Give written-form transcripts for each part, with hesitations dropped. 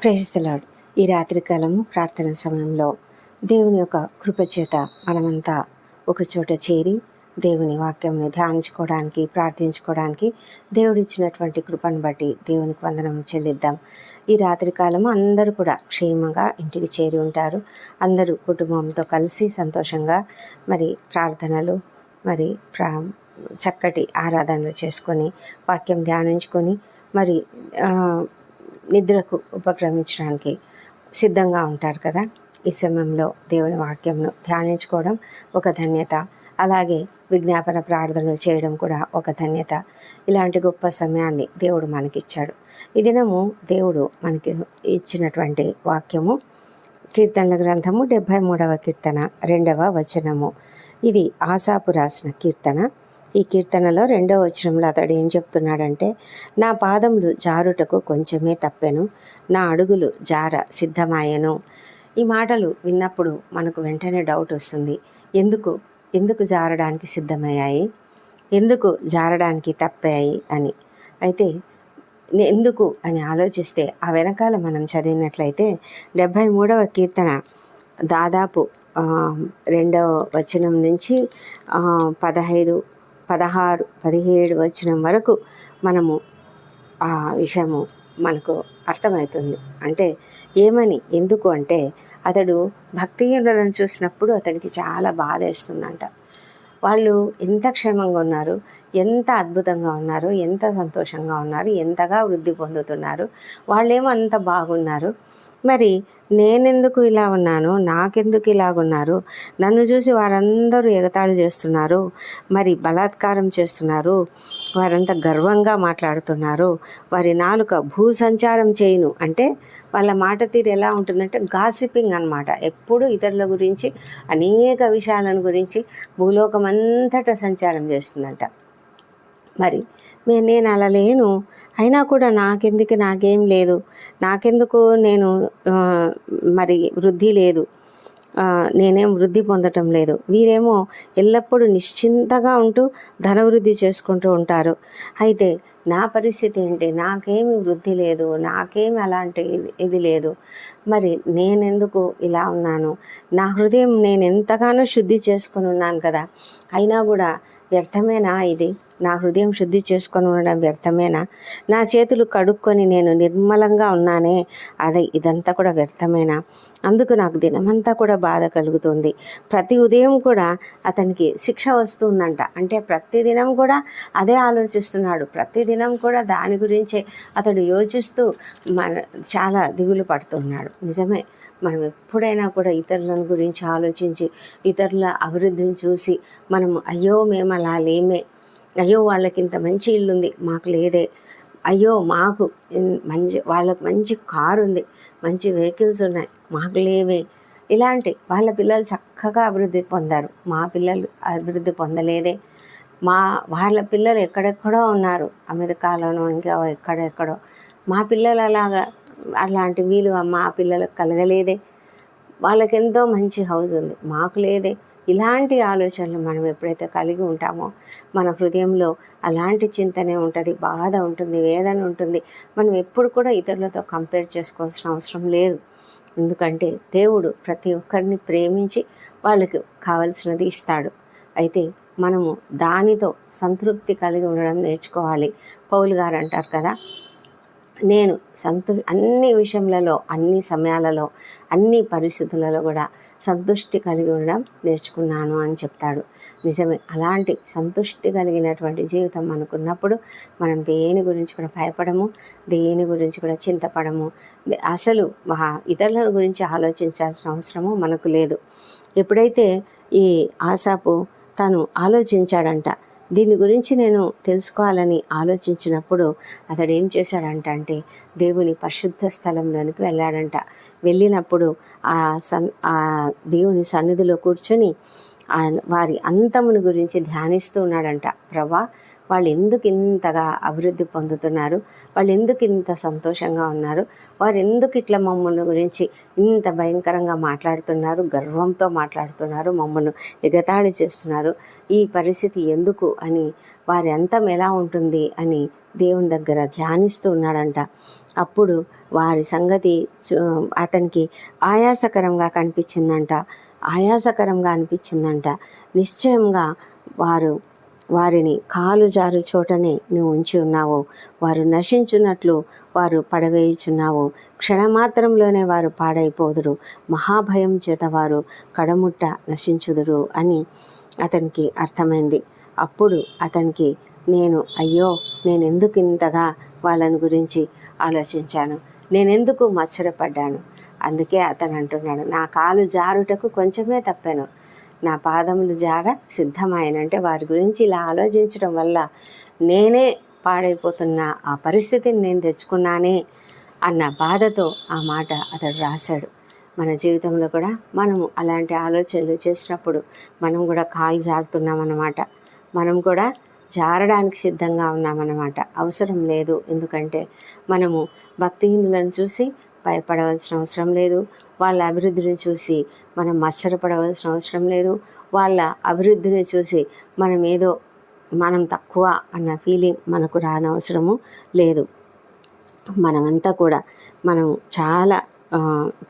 Praise the lord. ఈ రాత్రికాలము ప్రార్థన సమయంలో దేవుని యొక్క కృపచేత మనమంతా ఒక చోట చేరి దేవుని వాక్యంని ధ్యానించుకోవడానికి, ప్రార్థించుకోవడానికి దేవుడిచ్చినటువంటి కృపను బట్టి దేవునికి వందనం చెల్లిద్దాం. ఈ రాత్రికాలము అందరూ కూడా క్షేమంగా ఇంటికి చేరి ఉంటారు. అందరూ కుటుంబంతో కలిసి సంతోషంగా మరి ప్రార్థనలు మరి చక్కటి ఆరాధనలు చేసుకొని వాక్యం ధ్యానించుకొని మరి నిద్రకు ఉపక్రమించడానికి సిద్ధంగా ఉంటారు కదా. ఈ సమయంలో దేవుని వాక్యంను ధ్యానించుకోవడం ఒక ధన్యత, అలాగే విజ్ఞాపన ప్రార్థనలు చేయడం కూడా ఒక ధన్యత. ఇలాంటి గొప్ప సమయాన్ని దేవుడు మనకిచ్చాడు. ఈ దినము దేవుడు మనకి ఇచ్చినటువంటి వాక్యము కీర్తనల గ్రంథము 73వ కీర్తన 2వ వచనము. ఇది ఆసాపు రాసిన కీర్తన. ఈ కీర్తనలో 2వ వచనంలో అతడు ఏం చెప్తున్నాడంటే, నా పాదములు జారుటకు కొంచెమే తప్పెను, నా అడుగులు జార సిద్ధమాయెను. ఈ మాటలు విన్నప్పుడు మనకు వెంటనే డౌట్ వస్తుంది. ఎందుకు జారడానికి సిద్ధమయ్యాయి, ఎందుకు జారడానికి తప్పాయి అని. అయితే ఎందుకు అని ఆలోచిస్తే ఆ వెనకాల మనం చదివినట్లయితే 73వ కీర్తన దాదాపు 2వ వచనం నుంచి 15, 16, 17 వచనం వరకు మనము ఆ విషయము మనకు అర్థమవుతుంది. అంటే ఏమని, ఎందుకు అంటే అతడు భక్తిహీనులను చూసినప్పుడు అతడికి చాలా బాధ వేస్తుందంట. వాళ్ళు ఎంత క్షేమంగా ఉన్నారు, ఎంత అద్భుతంగా ఉన్నారు, ఎంత సంతోషంగా ఉన్నారు, ఎంతగా వృద్ధి పొందుతున్నారు, వాళ్ళేమో అంత బాగున్నారు. మరి నేనెందుకు ఇలా ఉన్నాను, నాకెందుకు ఇలాగున్నారు, నన్ను చూసి వారందరూ ఎగతాళి చేస్తున్నారు, మరి బలాత్కారం చేస్తున్నారు, వారంతా గర్వంగా మాట్లాడుతున్నారు, వారి నాలుక భూసంచారం చేయును. అంటే వాళ్ళ మాట తీరు ఎలా ఉంటుందంటే గాసిపింగ్ అన్నమాట. ఎప్పుడు ఇతరుల గురించి, అనేక విషయాలను గురించి భూలోకం అంతటా సంచారం చేస్తుందంట. మరి నేను అలా లేను, అయినా కూడా నాకేం లేదు, నాకెందుకు నేను మరి వృద్ధి లేదు, నేనేం వృద్ధి పొందటం లేదు. వీరేమో ఎల్లప్పుడూ నిశ్చింతగా ఉంటూ ధనవృద్ధి చేసుకుంటూ ఉంటారు. అయితే నా పరిస్థితి ఏంటి, నాకేమి వృద్ధి లేదు, నాకేమి అలాంటి ఇది లేదు, మరి నేనెందుకు ఇలా ఉన్నాను, నా హృదయం నేను ఎంతగానో శుద్ధి చేసుకొని ఉన్నాను కదా, అయినా కూడా వ్యర్థమేనా ఇది, నా హృదయం శుద్ధి చేసుకొని ఉండడం వ్యర్థమేనా, నా చేతులు కడుక్కొని నేను నిర్మలంగా ఉన్నానే, ఇదంతా కూడా వ్యర్థమేనా. అందుకు నాకు దినమంతా కూడా బాధ కలుగుతుంది. ప్రతి ఉదయం కూడా అతనికి శిక్ష వస్తుందంట. అంటే ప్రతిదినం కూడా అదే ఆలోచిస్తున్నాడు, ప్రతిదినం కూడా దాని గురించే అతడు యోచిస్తూ చాలా దిగులు పడుతున్నాడు. నిజమే, మనం ఎప్పుడైనా కూడా ఇతరులను గురించి ఆలోచించి ఇతరుల అభివృద్ధిని చూసి మనము అయ్యో మేము అలా లేమే, అయ్యో వాళ్ళకి ఇంత మంచి ఇల్లు ఉంది మాకు లేదే, అయ్యో మాకు వాళ్ళకు మంచి కారు ఉంది, మంచి వెహికల్స్ ఉన్నాయి మాకు లేవే, ఇలాంటి వాళ్ళ పిల్లలు చక్కగా అభివృద్ధి పొందారు, మా పిల్లలు అభివృద్ధి పొందలేదే, వాళ్ళ పిల్లలు ఎక్కడెక్కడో ఉన్నారు, అమెరికాలోనో ఇంకా ఎక్కడెక్కడో, మా పిల్లలు అలాంటి వీలు మా పిల్లలకు కలగలేదే, వాళ్ళకెంతో మంచి హౌస్ ఉంది మాకు లేదే. ఇలాంటి ఆలోచనలు మనం ఎప్పుడైతే కలిగి ఉంటామో మన హృదయంలో అలాంటి చింతనే ఉంటుంది, బాధ ఉంటుంది, వేదన ఉంటుంది. మనం ఎప్పుడు కూడా ఇతరులతో కంపేర్ చేసుకోవాల్సిన అవసరం లేదు. ఎందుకంటే దేవుడు ప్రతి ఒక్కరిని ప్రేమించి వాళ్ళకి కావలసినది ఇస్తాడు. అయితే మనము దానితో సంతృప్తి కలిగి ఉండడం నేర్చుకోవాలి. పౌలు గారు అంటారు కదా, నేను అన్ని విషయములలో, అన్ని సమయాలలో, అన్ని పరిస్థితులలో కూడా సంతృష్టి కలిగి ఉండడం నేర్చుకున్నాను అని చెప్తాడు. నిజమే, అలాంటి సంతృష్టి కలిగినటువంటి జీవితం మనకున్నప్పుడు మనం దేని గురించి కూడా భయపడము, దేని గురించి కూడా చింతపడము, అసలు ఇతరుల గురించి ఆలోచించాల్సిన అవసరము మనకు లేదు. ఎప్పుడైతే ఈ ఆసాపు తను ఆలోచించాడంట, దీని గురించి నేను తెలుసుకోవాలని ఆలోచించినప్పుడు అతడు ఏం చేశాడంటే దేవుని పరిశుద్ధ స్థలంలోనికి వెళ్ళాడంట. వెళ్ళినప్పుడు ఆ దేవుని సన్నిధిలో కూర్చొని వారి అంతమును గురించి ధ్యానిస్తూ ఉన్నాడంట. ప్రభా, వాళ్ళు ఎందుకు ఇంతగా అభివృద్ధి పొందుతున్నారు, వాళ్ళు ఎందుకు ఇంత సంతోషంగా ఉన్నారు, వారు ఎందుకు ఇట్లా మమ్మల్ని గురించి ఇంత భయంకరంగా మాట్లాడుతున్నారు, గర్వంతో మాట్లాడుతున్నారు, మమ్మల్ని ఎగతాళి చేస్తున్నారు, ఈ పరిస్థితి ఎందుకు అని, వారి అంతం ఎలా ఉంటుంది అని దేవుని దగ్గర ధ్యానిస్తూ ఉన్నాడంట. అప్పుడు వారి సంగతి అతనికి ఆయాసకరంగా అనిపించిందంట. నిశ్చయంగా వారిని కాలు జారు చోటనే నువ్వు ఉంచి ఉన్నావు. వారు నశించున్నట్లు వారు పడవేయుచున్నావు. క్షణమాత్రంలోనే వారు పాడైపోదురు. మహాభయం చేత వారు కడముట్ట నశించుదురు అని అతనికి అర్థమైంది. అప్పుడు అతనికి నేనెందుకు ఇంతగా వాళ్ళని గురించి ఆలోచించాను, నేనెందుకు మత్సరపడ్డాను. అందుకే అతను అంటున్నాడు, నా కాలు జారుటకు కొంచెమే తప్పాను, నా పాదములు జార సిద్ధమాయనంటే వారి గురించి ఇలా ఆలోచించడం వల్ల నేనే పాడైపోతున్న ఆ పరిస్థితిని నేను తెచ్చుకున్నానే అన్న బాధతో ఆ మాట అతడు రాశాడు. మన జీవితంలో కూడా మనము అలాంటి ఆలోచనలు చేసినప్పుడు మనం కూడా కాలు జారుతున్నామన్నమాట. మనం కూడా జారడానికి సిద్ధంగా ఉన్నామన్నమాట. అవసరం లేదు. ఎందుకంటే మనము భక్తిహీనులను చూసి భయపడవలసిన అవసరం లేదు. వాళ్ళ అభివృద్ధిని చూసి మనం మత్సరపడవలసిన అవసరం లేదు. వాళ్ళ అభివృద్ధిని చూసి మనం తక్కువ అన్న ఫీలింగ్ మనకు రానవసరము లేదు. మనమంతా కూడా మనం చాలా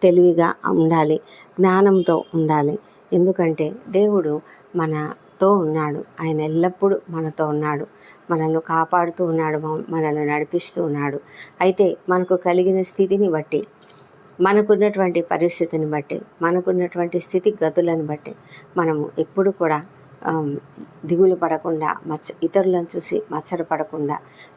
తెలివిగా ఉండాలి, జ్ఞానంతో ఉండాలి. ఎందుకంటే దేవుడు మనతో ఉన్నాడు. ఆయన ఎల్లప్పుడూ మనతో ఉన్నాడు, మనల్ని కాపాడుతూ ఉన్నాడు, మనల్ని నడిపిస్తూ ఉన్నాడు. అయితే మనకు కలిగిన స్థితిని బట్టి, మనకున్నటువంటి పరిస్థితిని బట్టి, మనకున్నటువంటి స్థితిగతులను బట్టి మనము ఎప్పుడు కూడా దిగులు పడకుండా, ఇతరులను చూసి మత్సరపడకుండా,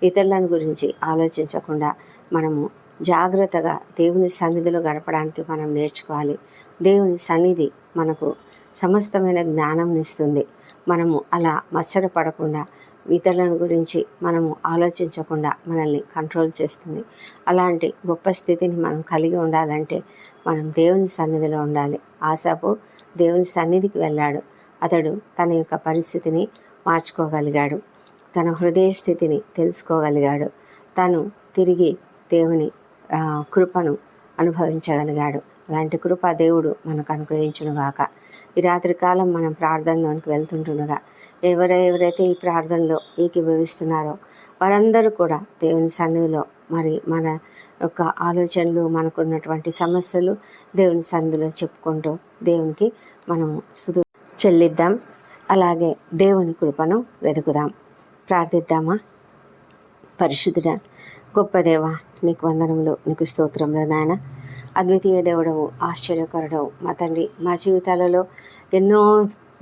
ఇతరులను గురించి ఆలోచించకుండా మనము జాగ్రత్తగా దేవుని సన్నిధిలో గడపడానికి మనం నేర్చుకోవాలి. దేవుని సన్నిధి మనకు సమస్తమైన జ్ఞానం ఇస్తుంది. మనము అలా మత్సరపడకుండా, ఇతరులను గురించి మనము ఆలోచించకుండా మనల్ని కంట్రోల్ చేస్తుంది. అలాంటి గొప్ప స్థితిని మనం కలిగి ఉండాలంటే మనం దేవుని సన్నిధిలో ఉండాలి. ఆసాపు దేవుని సన్నిధికి వెళ్ళాడు. అతడు తన యొక్క పరిస్థితిని మార్చుకోగలిగాడు, తన హృదయ స్థితిని తెలుసుకోగలిగాడు, తను తిరిగి దేవుని కృపను అనుభవించగలిగాడు. అలాంటి కృప దేవుడు మనకు అనుగ్రహించునుగాక. ఈ రాత్రికాలం మనం ప్రార్థనలోనికి వెళ్తుంటుండగా ఎవరైతే ఈ ప్రార్థనలో ఏకీభవిస్తున్నారో వారందరూ కూడా దేవుని సన్నిధిలో మరి మన యొక్క ఆలోచనలు, మనకున్నటువంటి సమస్యలు దేవుని సన్నిధిలో చెప్పుకుంటూ దేవునికి మనము స్తుతి చెల్లిద్దాం. అలాగే దేవుని కృపను వెతుకుదాం. ప్రార్థిద్దామా? పరిశుద్ధుడా, గొప్ప దేవ, నీకు వందనములు, నీకు స్తోత్రములు నాయన. అద్వితీయ దేవుడవు, ఆశ్చర్యకరుడవు మా తండ్రి. మా జీవితాలలో ఎన్నో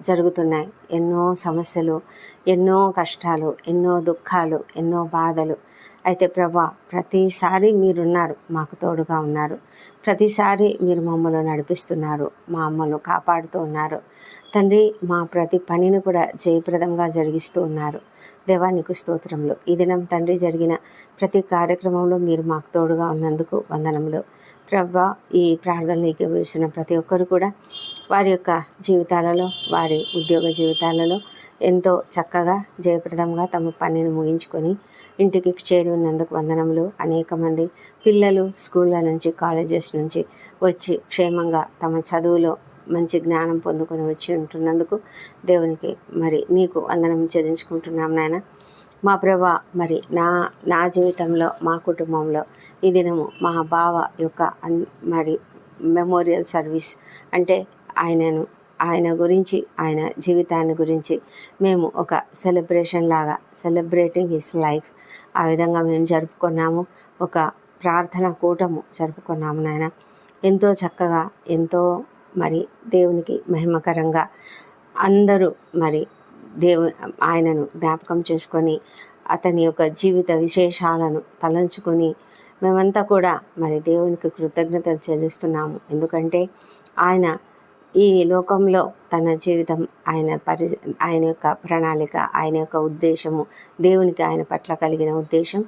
జరుగుతున్నాయి, ఎన్నో సమస్యలు, ఎన్నో కష్టాలు, ఎన్నో దుఃఖాలు, ఎన్నో బాధలు. అయితే ప్రభా, ప్రతిసారి మీరున్నారు, మాకు తోడుగా ఉన్నారు. ప్రతిసారి మీరు మమ్మల్ని నడిపిస్తున్నారు, మా అమ్మను కాపాడుతూ ఉన్నారు తండ్రి. మా ప్రతి పనిని కూడా జయప్రదంగా జరిగిస్తూ ఉన్నారు. దేవా, నీకు స్తోత్రములు. ఈ దినం తండ్రి జరిగిన ప్రతి కార్యక్రమంలో మీరు మాకు తోడుగా ఉన్నందుకు వందనములు ప్రభా. ఈ ప్రార్థనలోకి వేసిన ప్రతి ఒక్కరు కూడా వారి యొక్క జీవితాలలో, వారి ఉద్యోగ జీవితాలలో ఎంతో చక్కగా జయప్రదంగా తమ పనిని ముగించుకొని ఇంటికి చేరి ఉన్నందుకు వందనములు. అనేక మంది పిల్లలు స్కూళ్ళ నుంచి, కాలేజెస్ నుంచి వచ్చి క్షేమంగా తమ చదువులో మంచి జ్ఞానం పొందుకొని వచ్చి ఉంటున్నందుకు దేవునికి మరి నీకు వందనం చెల్లించుకుంటున్నాం నాయన. మా ప్రభా, మరి నా జీవితంలో, మా కుటుంబంలో ఈ దినము మా బావ యొక్క మరి మెమోరియల్ సర్వీస్ అంటే ఆయన గురించి, ఆయన జీవితాన్ని గురించి మేము ఒక సెలబ్రేషన్ లాగా, సెలబ్రేటింగ్ హిస్ లైఫ్, ఆ విధంగా మేము జరుపుకున్నాము. ఒక ప్రార్థన కూటము జరుపుకున్నాము నాయన. ఎంతో చక్కగా, ఎంతో మరి దేవునికి మహిమకరంగా అందరూ మరి ఆయనను జ్ఞాపకం చేసుకొని అతని యొక్క జీవిత విశేషాలను తలంచుకొని మేమంతా కూడా మరి దేవునికి కృతజ్ఞతలు చెల్లిస్తున్నాము. ఎందుకంటే ఆయన ఈ లోకంలో తన జీవితం, ఆయన యొక్క ప్రణాళిక, ఆయన యొక్క ఉద్దేశము, దేవునికి ఆయన పట్ల కలిగిన ఉద్దేశం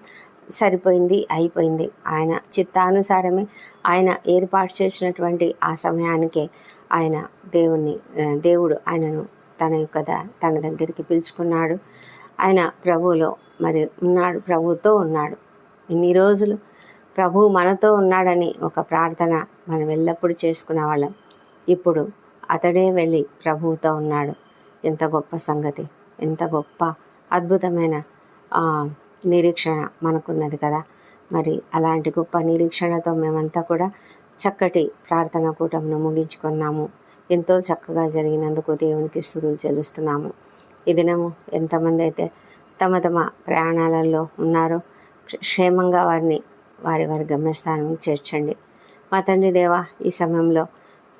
సరిపోయింది, అయిపోయింది. ఆయన చిత్తానుసారమే ఆయన ఏర్పాటు చేసినటువంటి ఆ సమయానికే దేవుడు ఆయనను తన దగ్గరికి పిలుచుకున్నాడు. ఆయన ప్రభువులో మరి ఉన్నాడు, ప్రభువుతో ఉన్నాడు. ఇన్ని రోజులు ప్రభువు మనతో ఉన్నాడని ఒక ప్రార్థన మనం ఎల్లప్పుడూ చేసుకునే వాళ్ళం. ఇప్పుడు అతడే వెళ్ళి ప్రభువుతో ఉన్నాడు. ఎంత గొప్ప సంగతి, ఎంత గొప్ప అద్భుతమైన నిరీక్షణ మనకున్నది కదా. మరి అలాంటి గొప్ప నిరీక్షణతో మేమంతా కూడా చక్కటి ప్రార్థనా కూటమును ముగించుకున్నాము. ఎంతో చక్కగా జరిగినందుకు దేవునికి స్తుతులు చెల్లిస్తున్నాము. ఈ దినము ఎంతమంది అయితే తమ తమ ప్రయాణాలలో ఉన్నారో క్షేమంగా వారిని వారి వారి గమ్యస్థానం చేర్చండి. మా తండ్రి దేవా, ఈ సమయంలో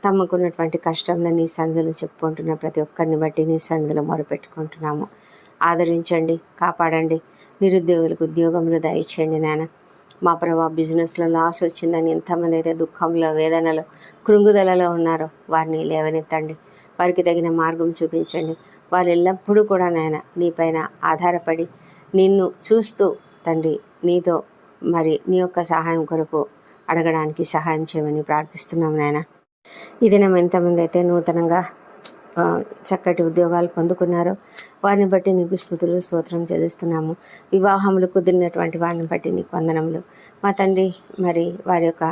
తమకున్నటువంటి కష్టంలో నీ సన్నిధిలో చెప్పుకుంటున్న ప్రతి ఒక్కరిని బట్టి నీ సన్నిధిలో మొరపెట్టుకుంటున్నాము. ఆదరించండి, కాపాడండి. నిరుద్యోగులకు ఉద్యోగములు దయచేయండి నాయన. మా ప్రభా, బిజినెస్లో లాస్ వచ్చిందని ఎంతమంది అయితే దుఃఖంలో, వేదనలో, కృంగుదలలో ఉన్నారో వారిని లేవనెత్తండి. వారికి తగిన మార్గం చూపించండి. వారు ఎల్లప్పుడూ కూడా నాయన నీపైన ఆధారపడి నిన్ను చూస్తూ తండ్రి నీతో మరి నీ యొక్క సహాయం కొరకు అడగడానికి సహాయం చేయమని ప్రార్థిస్తున్నాం నాయన. ఈ దినం ఎంతమంది అయితే నూతనంగా చక్కటి ఉద్యోగాలు పొందుకున్నారో వారిని బట్టి నీకు స్తుతులు స్తోత్రం చెల్లిస్తున్నాము. వివాహములు కుదిరినటువంటి వారిని బట్టి నీకు వందనములు. మా తండ్రి, మరి వారి యొక్క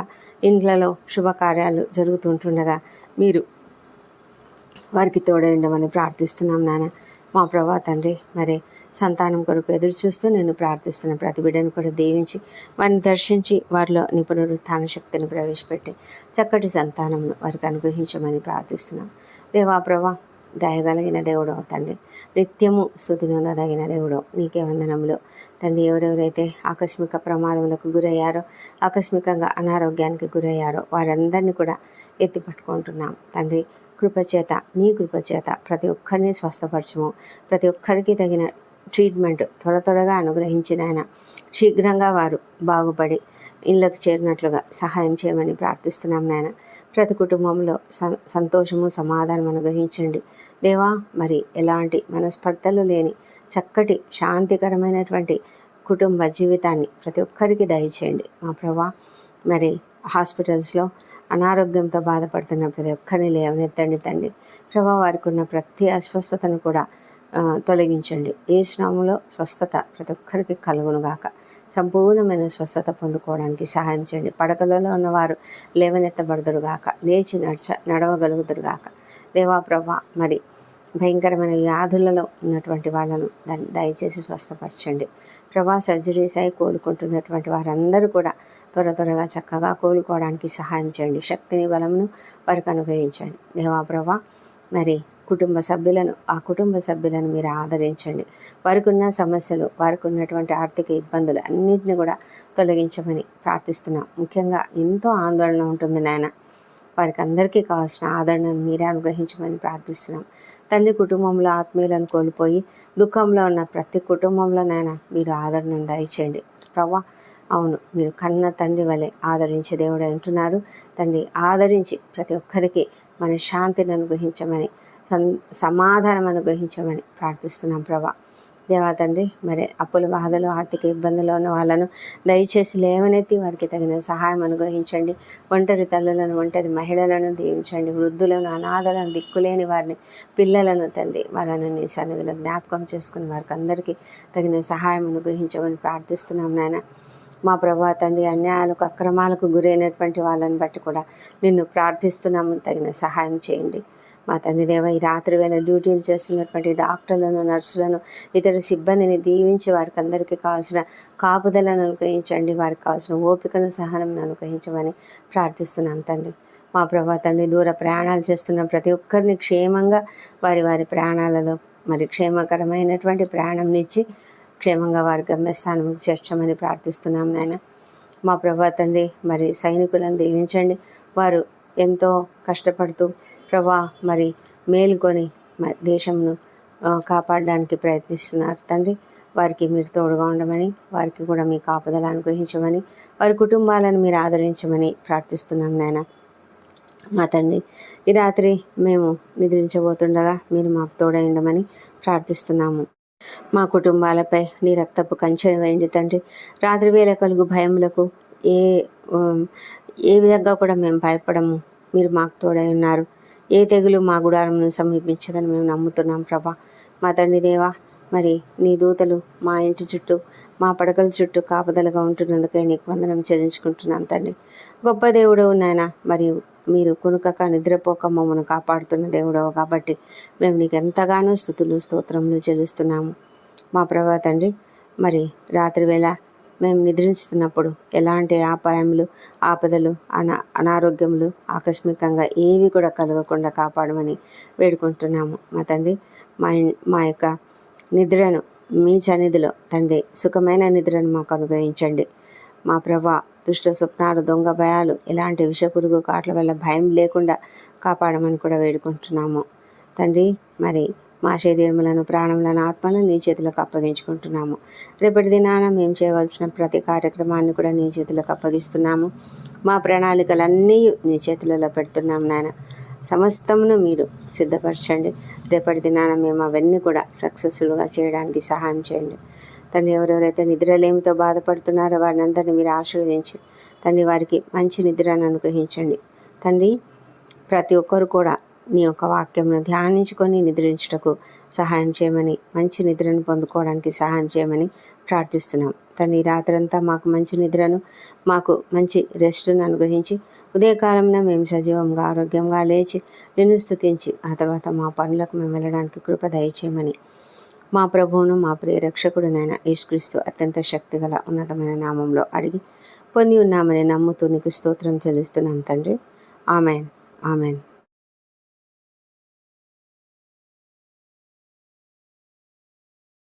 ఇండ్లలో శుభకార్యాలు జరుగుతుంటుండగా మీరు వారికి తోడైండమని ప్రార్థిస్తున్నాం నాన్న. మా ప్రభా తండ్రి, మరి సంతానం కొరకు ఎదురు చూస్తూ నేను ప్రార్థిస్తున్న ప్రతి బిడ్డను కూడా దీవించి వారిని దర్శించి వారిలో నీ పునరుత్థాన శక్తిని ప్రవేశపెట్టి చక్కటి సంతానమును వారికి అనుగ్రహించమని ప్రార్థిస్తున్నాం. దేవా ప్రభా, దయగలిగిన దేవుడు తండ్రి, నిత్యము స్తుతినొందదగిన దేవుడు నీకే వందనములు తండ్రి. ఎవరెవరైతే ఆకస్మిక ప్రమాదములకు గురయ్యారో, ఆకస్మికంగా అనారోగ్యానికి గురయ్యారో వారందరినీ కూడా ఎత్తి పట్టుకుంటున్నాం తండ్రి. కృపచేత, నీ కృపచేత ప్రతి ఒక్కరిని స్వస్థపరచము. ప్రతి ఒక్కరికి తగిన ట్రీట్మెంట్ త్వరగా అనుగ్రహించిన ఆయన శీఘ్రంగా వారు బాగుపడి ఇళ్ళకు చేరినట్లుగా సహాయం చేయమని ప్రార్థిస్తున్నాం నాయన. ప్రతి కుటుంబంలో సంతోషము, సమాధానం అనుగ్రహించండి దేవా. మరి ఎలాంటి మనస్పర్ధలు లేని చక్కటి శాంతికరమైనటువంటి కుటుంబ జీవితాన్ని ప్రతి ఒక్కరికి దయచేయండి మా ప్రభా. మరి హాస్పిటల్స్లో అనారోగ్యంతో బాధపడుతున్న ప్రతి ఒక్కరిని లేవనెత్తండి తండ్రి. ప్రభా, వారికి ఉన్న ప్రతి అస్వస్థతను కూడా తొలగించండి. ఏ శ్రమంలో స్వస్థత ప్రతి ఒక్కరికి కలుగునుగాక. సంపూర్ణమైన స్వస్థత పొందుకోవడానికి సహాయం చేయండి. పడకలలో ఉన్నవారు లేవనెత్తబడుదురుగాక, లేచి నడవగలుగుదురుగాక. దేవా ప్రభా, మరి భయంకరమైన వ్యాధులలో ఉన్నటువంటి వాళ్ళను దయచేసి స్వస్థపరచండి ప్రభా. సర్జరీస్ అయి కోలుకుంటున్నటువంటి వారందరూ కూడా త్వరగా చక్కగా కోలుకోవడానికి సహాయం చేయండి. శక్తిని, బలమును వారికి అనుగ్రహించండి దేవా ప్రభా. మరి ఆ కుటుంబ సభ్యులను మీరు ఆదరించండి. వారికి ఉన్న సమస్యలు, వారికి ఉన్నటువంటి ఆర్థిక ఇబ్బందులు అన్నింటినీ కూడా తొలగించమని ప్రార్థిస్తున్నాం. ముఖ్యంగా ఎంతో ఆందోళన ఉంటుంది నాయన. వారికి అందరికీ కావాల్సిన ఆదరణను మీరే అనుగ్రహించమని ప్రార్థిస్తున్నాం తండ్రి. కుటుంబంలో ఆత్మీయులను కోల్పోయి దుఃఖంలో ఉన్న ప్రతి కుటుంబంలో నాయన మీరు ఆదరణను దయచేయండి ప్రభా. అవును, మీరు కన్న తండ్రి వలె ఆదరించే దేవుడు అంటున్నారు తండ్రి. ఆదరించి ప్రతి ఒక్కరికి మన శాంతిని అనుగ్రహించమని, సమాధానం అనుగ్రహించమని ప్రార్థిస్తున్నాం ప్రభా. దేవా తండ్రి, మరి అప్పుల బాధలు, ఆర్థిక ఇబ్బందులు ఉన్న వాళ్ళను దయచేసి లేవనెత్తి వారికి తగిన సహాయం అనుగ్రహించండి. ఒంటరి తల్లులను, ఒంటరి మహిళలను దీవించండి. వృద్ధులను, అనాథలను, దిక్కులేని వారిని, పిల్లలను తండ్రి, వాళ్ళను నీ సన్నిధిలో జ్ఞాపకం చేసుకుని వారికి అందరికీ తగిన సహాయం అనుగ్రహించమని ప్రార్థిస్తున్నాం నాయన. మా ప్రభా తండ్రి, అన్యాయాలకు, అక్రమాలకు గురైనటువంటి వాళ్ళని బట్టి కూడా నిన్ను ప్రార్థిస్తున్నాము. తగిన సహాయం చేయండి మా తండ్రి దేవ. ఈ రాత్రి వేళ డ్యూటీలు చేస్తున్నటువంటి డాక్టర్లను, నర్సులను, ఇతర సిబ్బందిని దీవించి వారికి అందరికీ కావాల్సిన కాపుదలను అనుగ్రహించండి. వారికి కావాల్సిన ఓపికను, సహనం అనుగ్రహించమని ప్రార్థిస్తున్నాం తండ్రి. మా ప్రభా తండ్రి, దూర ప్రయాణాలు చేస్తున్న ప్రతి ఒక్కరిని క్షేమంగా వారి ప్రయాణాలలో మరి క్షేమకరమైనటువంటి ప్రయాణం ఇచ్చి క్షేమంగా వారి గమ్యస్థానం చేర్చమని ప్రార్థిస్తున్నాం నాయన. మా ప్రభా తండ్రి, మరి సైనికులను దీవించండి. వారు ఎంతో కష్టపడుతూ ప్రభా మరి మేలుకొని దేశంను కాపాడడానికి ప్రయత్నిస్తున్నారు తండ్రి. వారికి మీరు తోడుగా ఉండమని, వారికి కూడా మీ కాపుదల అనుగ్రహించమని, వారి కుటుంబాలను మీరు ఆదరించమని ప్రార్థిస్తున్నాం నాయన. మా తండ్రి, ఈ రాత్రి మేము నిద్రించబోతుండగా మీరు మాకు తోడై ఉండమని ప్రార్థిస్తున్నాము. మా కుటుంబాలపై నీ రక్తపు కంచెను వేయండి తండ్రి. రాత్రి వేళ కలుగు భయములకు ఏ విధంగా కూడా మేము భయపడము. మీరు మాకు తోడై ఉన్నారు. ఏ తెగులు మా గుడారంను సమీపించదని మేము నమ్ముతున్నాం ప్రభా. మా తండ్రి దేవా, మరి నీ దూతలు మా ఇంటి చుట్టూ, మా పడకల చుట్టూ కాపుదలుగా ఉంటున్నందుకే నీకు వందనం చెల్లించుకుంటున్నాం తండ్రి. గొప్ప దేవుడవు నాయన. మరియు మీరు కునుకక నిద్రపోక మమ్మల్ని కాపాడుతున్న దేవుడవు కాబట్టి మేము నీకు ఎంతగానో స్తుతులు స్తోత్రములు చెల్లిస్తున్నాము మా ప్రభా తండ్రి. మరి రాత్రి వేళ మేము నిద్రిస్తున్నప్పుడు ఎలాంటి అపాయములు, ఆపదలు, అనారోగ్యములు ఆకస్మికంగా ఏవి కూడా కలగకుండా కాపాడమని వేడుకుంటున్నాము. మా తండ్రి, మా యొక్క నిద్రను మీ సన్నిధిలో తండ్రి సుఖమైన నిద్రను మాకు అనుగ్రహించండి. మా ప్రభా, దుష్ట స్వప్నాలు, దొంగ భయాలు, ఎలాంటి విషపురుగు కాట్ల వల్ల భయం లేకుండా కాపాడమని కూడా వేడుకుంటున్నాము. తండ్రి, మరి మా శరీరములను, ప్రాణములను, ఆత్మలను నీ చేతులకు అప్పగించుకుంటున్నాము. రేపటి దినాన మేము చేయవలసిన ప్రతి కార్యక్రమాన్ని కూడా నీ చేతులకు అప్పగిస్తున్నాము. మా ప్రణాళికలన్నీ నీ చేతులలో పెడుతున్నాము నాయన. సమస్తమును మీరు సిద్ధపరచండి. రేపటి దినాన మేము అవన్నీ కూడా సక్సెస్ఫుల్గా చేయడానికి సహాయం చేయండి. తండ్రి, ఎవరెవరైతే నిద్రలేమితో బాధపడుతున్నారో వారిని అందరినీ మీరు ఆశీర్వదించి తండ్రి వారికి మంచి నిద్రను అనుగ్రహించండి. తండ్రి, ప్రతి ఒక్కరు కూడా నీ యొక్క వాక్యంను ధ్యానించుకొని నిద్రించుటకు సహాయం చేయమని, మంచి నిద్రను పొందుకోవడానికి సహాయం చేయమని ప్రార్థిస్తున్నాం. తండ్రి, రాత్రంతా మాకు మంచి నిద్రను, మాకు మంచి రెస్ట్ను అనుగ్రహించి ఉదయకాలంలో మేము సజీవంగా, ఆరోగ్యంగా లేచి నిన్ను స్తుతించి ఆ తర్వాత మా పనులకు మేము వెళ్ళడానికి కృప దయచేయమని మా ప్రభువును, మా ప్రియ రక్షకుడునైన యేసుక్రీస్తు అత్యంత శక్తిగల ఉన్నతమైన నామంలో అడిగి పొంది ఉన్నామని నమ్ముతూ నీకు స్తోత్రం చెల్లిస్తున్నాం తండ్రి. Amen, amen.